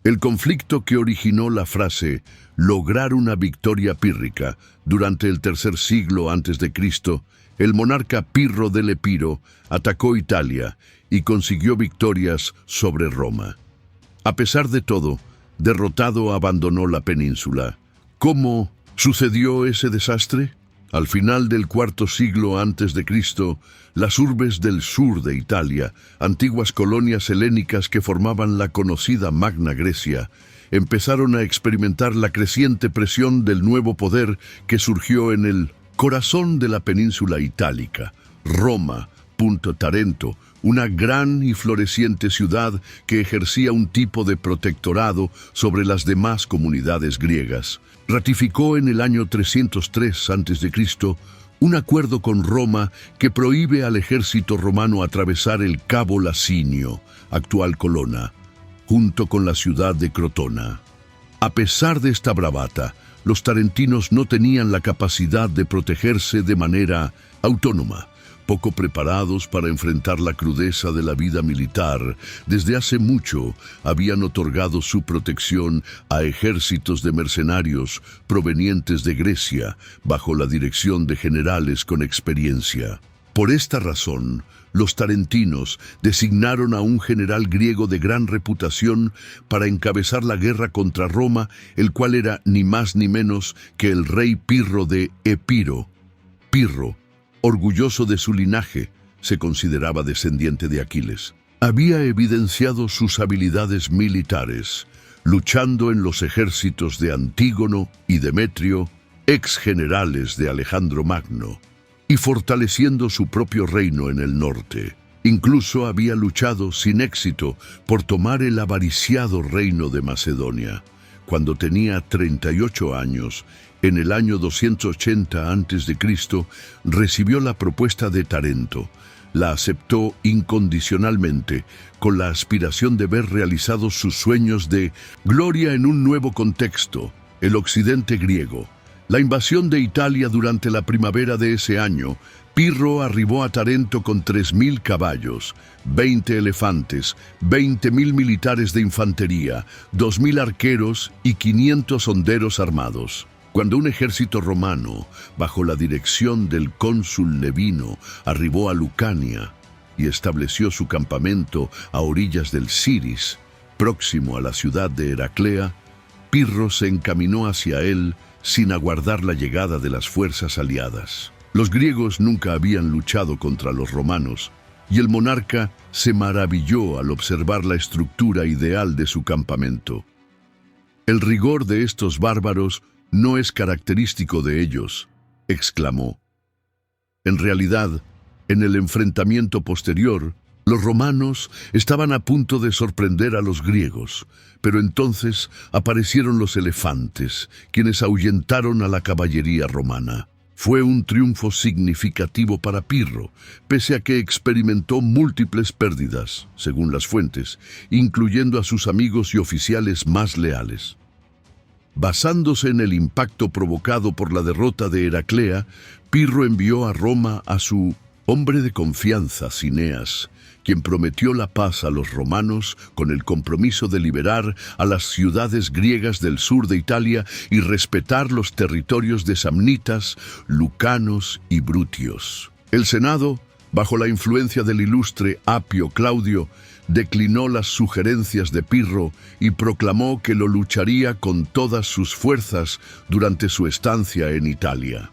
El conflicto que originó la frase «lograr una victoria pírrica» durante el tercer siglo a.C., el monarca Pirro del Epiro atacó Italia y consiguió victorias sobre Roma. A pesar de todo, derrotado abandonó la península. ¿Cómo sucedió ese desastre? Al final del cuarto siglo a.C., las urbes del sur de Italia, antiguas colonias helénicas que formaban la conocida Magna Grecia, empezaron a experimentar la creciente presión del nuevo poder que surgió en el corazón de la península itálica, Roma, Tarento, una gran y floreciente ciudad que ejercía un tipo de protectorado sobre las demás comunidades griegas. Ratificó en el año 303 a.C. un acuerdo con Roma que prohíbe al ejército romano atravesar el Cabo Lacinio, actual Colonna, junto con la ciudad de Crotona. A pesar de esta bravata, los tarentinos no tenían la capacidad de protegerse de manera autónoma. Poco preparados para enfrentar la crudeza de la vida militar, desde hace mucho habían otorgado su protección a ejércitos de mercenarios provenientes de Grecia, bajo la dirección de generales con experiencia. Por esta razón, los tarentinos designaron a un general griego de gran reputación para encabezar la guerra contra Roma, el cual era ni más ni menos que el rey Pirro de Epiro. Pirro, orgulloso de su linaje, se consideraba descendiente de Aquiles. Había evidenciado sus habilidades militares, luchando en los ejércitos de Antígono y Demetrio, ex generales de Alejandro Magno, y fortaleciendo su propio reino en el norte. Incluso había luchado sin éxito por tomar el avariciado reino de Macedonia. Cuando tenía 38 años, en el año 280 a.C., recibió la propuesta de Tarento. La aceptó incondicionalmente, con la aspiración de ver realizados sus sueños de gloria en un nuevo contexto, el occidente griego. La invasión de Italia durante la primavera de ese año, Pirro arribó a Tarento con 3.000 caballos, 20 elefantes, 20.000 militares de infantería, 2.000 arqueros y 500 honderos armados. Cuando un ejército romano, bajo la dirección del cónsul Levino, arribó a Lucania y estableció su campamento a orillas del Siris, próximo a la ciudad de Heraclea, Pirro se encaminó hacia él sin aguardar la llegada de las fuerzas aliadas. Los griegos nunca habían luchado contra los romanos, y el monarca se maravilló al observar la estructura ideal de su campamento. «El rigor de estos bárbaros no es característico de ellos», exclamó. En realidad, en el enfrentamiento posterior, los romanos estaban a punto de sorprender a los griegos, pero entonces aparecieron los elefantes, quienes ahuyentaron a la caballería romana. Fue un triunfo significativo para Pirro, pese a que experimentó múltiples pérdidas, según las fuentes, incluyendo a sus amigos y oficiales más leales. Basándose en el impacto provocado por la derrota de Heraclea, Pirro envió a Roma a su hombre de confianza, Cineas, quien prometió la paz a los romanos con el compromiso de liberar a las ciudades griegas del sur de Italia y respetar los territorios de samnitas, lucanos y brutios. El Senado, bajo la influencia del ilustre Apio Claudio, declinó las sugerencias de Pirro y proclamó que lo lucharía con todas sus fuerzas durante su estancia en Italia.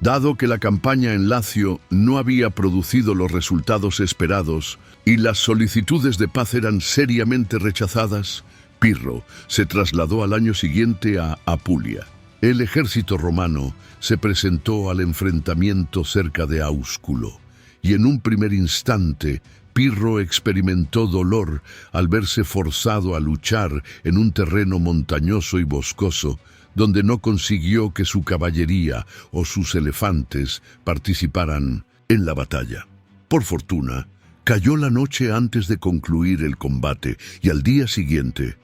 Dado que la campaña en Lacio no había producido los resultados esperados y las solicitudes de paz eran seriamente rechazadas, Pirro se trasladó al año siguiente a Apulia. El ejército romano se presentó al enfrentamiento cerca de Áusculo, y en un primer instante Pirro experimentó dolor al verse forzado a luchar en un terreno montañoso y boscoso, donde no consiguió que su caballería o sus elefantes participaran en la batalla. Por fortuna, cayó la noche antes de concluir el combate y al día siguiente,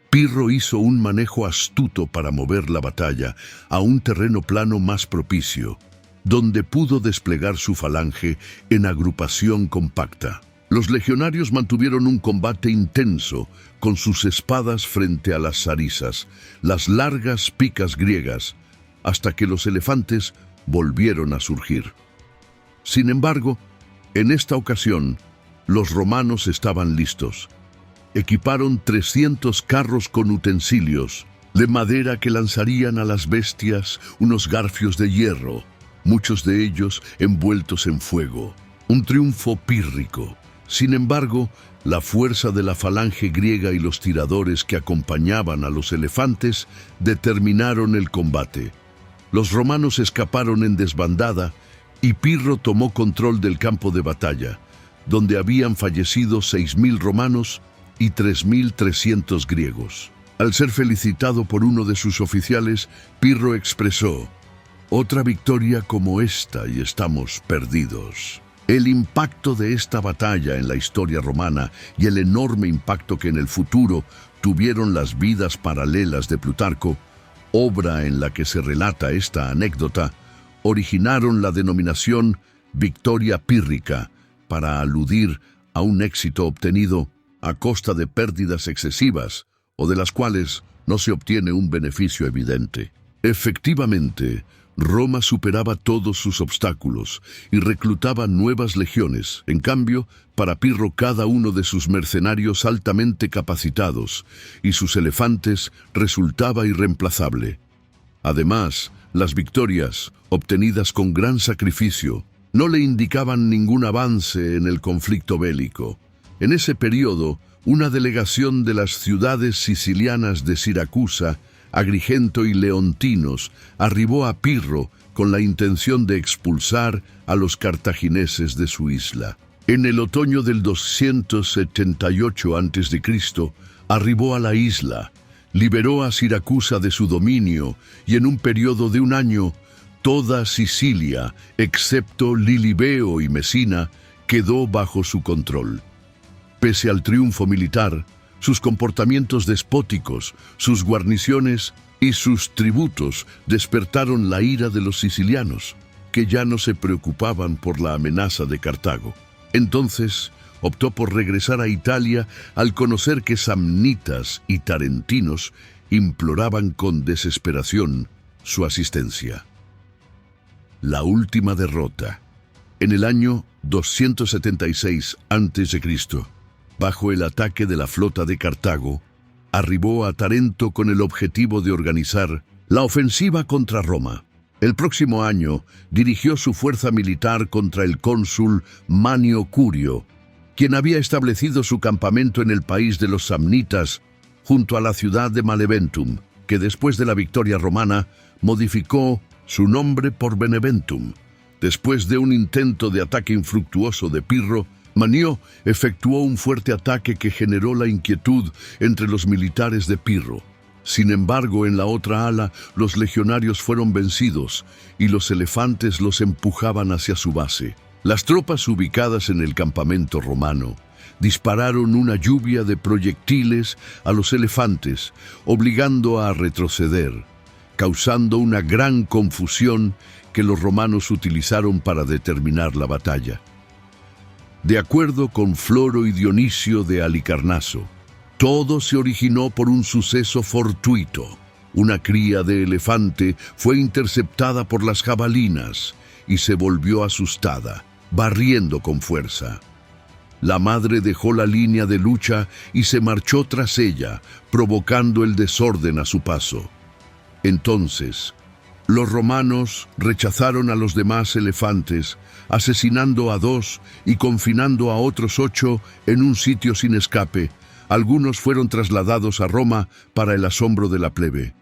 Pirro hizo un manejo astuto para mover la batalla a un terreno plano más propicio, donde pudo desplegar su falange en agrupación compacta. Los legionarios mantuvieron un combate intenso con sus espadas frente a las sarisas, las largas picas griegas, hasta que los elefantes volvieron a surgir. Sin embargo, en esta ocasión, los romanos estaban listos. Equiparon 300 carros con utensilios de madera que lanzarían a las bestias unos garfios de hierro, muchos de ellos envueltos en fuego. Un triunfo pírrico. Sin embargo, la fuerza de la falange griega y los tiradores que acompañaban a los elefantes determinaron el combate. Los romanos escaparon en desbandada y Pirro tomó control del campo de batalla, donde habían fallecido 6.000 romanos y 3.300 griegos. Al ser felicitado por uno de sus oficiales, Pirro expresó: «Otra victoria como esta y estamos perdidos». El impacto de esta batalla en la historia romana y el enorme impacto que en el futuro tuvieron las vidas paralelas de Plutarco, obra en la que se relata esta anécdota, originaron la denominación Victoria Pírrica para aludir a un éxito obtenido a costa de pérdidas excesivas o de las cuales no se obtiene un beneficio evidente. Efectivamente, Roma superaba todos sus obstáculos y reclutaba nuevas legiones. En cambio, para Pirro cada uno de sus mercenarios altamente capacitados y sus elefantes resultaba irreemplazable. Además, las victorias, obtenidas con gran sacrificio, no le indicaban ningún avance en el conflicto bélico. En ese periodo, una delegación de las ciudades sicilianas de Siracusa, Agrigento y Leontinos arribó a Pirro con la intención de expulsar a los cartagineses de su isla. En el otoño del 278 a.C., arribó a la isla, liberó a Siracusa de su dominio y en un periodo de un año, toda Sicilia, excepto Lilibeo y Mesina, quedó bajo su control. Pese al triunfo militar, sus comportamientos despóticos, sus guarniciones y sus tributos despertaron la ira de los sicilianos, que ya no se preocupaban por la amenaza de Cartago. Entonces, optó por regresar a Italia al conocer que samnitas y tarentinos imploraban con desesperación su asistencia. La última derrota. En el año 276 a.C., bajo el ataque de la flota de Cartago, arribó a Tarento con el objetivo de organizar la ofensiva contra Roma. El próximo año dirigió su fuerza militar contra el cónsul Manio Curio, quien había establecido su campamento en el país de los samnitas, junto a la ciudad de Maleventum, que después de la victoria romana modificó su nombre por Beneventum. Después de un intento de ataque infructuoso de Pirro, Manio efectuó un fuerte ataque que generó la inquietud entre los militares de Pirro. Sin embargo, en la otra ala, los legionarios fueron vencidos y los elefantes los empujaban hacia su base. Las tropas ubicadas en el campamento romano dispararon una lluvia de proyectiles a los elefantes, obligando a retroceder, causando una gran confusión que los romanos utilizaron para determinar la batalla. De acuerdo con Floro y Dionisio de Halicarnaso, todo se originó por un suceso fortuito. Una cría de elefante fue interceptada por las jabalinas y se volvió asustada, barriendo con fuerza. La madre dejó la línea de lucha y se marchó tras ella, provocando el desorden a su paso. Entonces, los romanos rechazaron a los demás elefantes, asesinando a 2 y confinando a otros 8 en un sitio sin escape. Algunos fueron trasladados a Roma para el asombro de la plebe.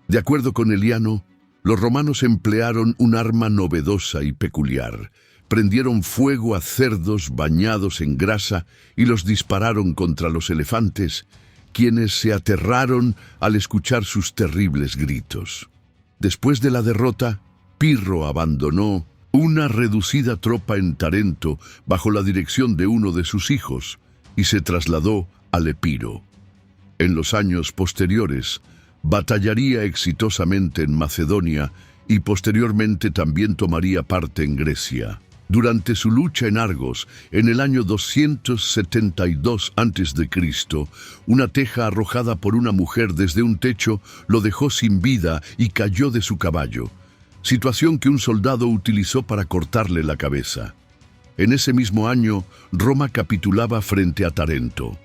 De acuerdo con Eliano, los romanos emplearon un arma novedosa y peculiar. Prendieron fuego a cerdos bañados en grasa y los dispararon contra los elefantes, quienes se aterraron al escuchar sus terribles gritos. Después de la derrota, Pirro abandonó una reducida tropa en Tarento bajo la dirección de uno de sus hijos y se trasladó al Epiro. En los años posteriores, batallaría exitosamente en Macedonia y posteriormente también tomaría parte en Grecia. Durante su lucha en Argos, en el año 272 a.C., una teja arrojada por una mujer desde un techo lo dejó sin vida y cayó de su caballo, situación que un soldado utilizó para cortarle la cabeza. En ese mismo año, Roma capitulaba frente a Tarento.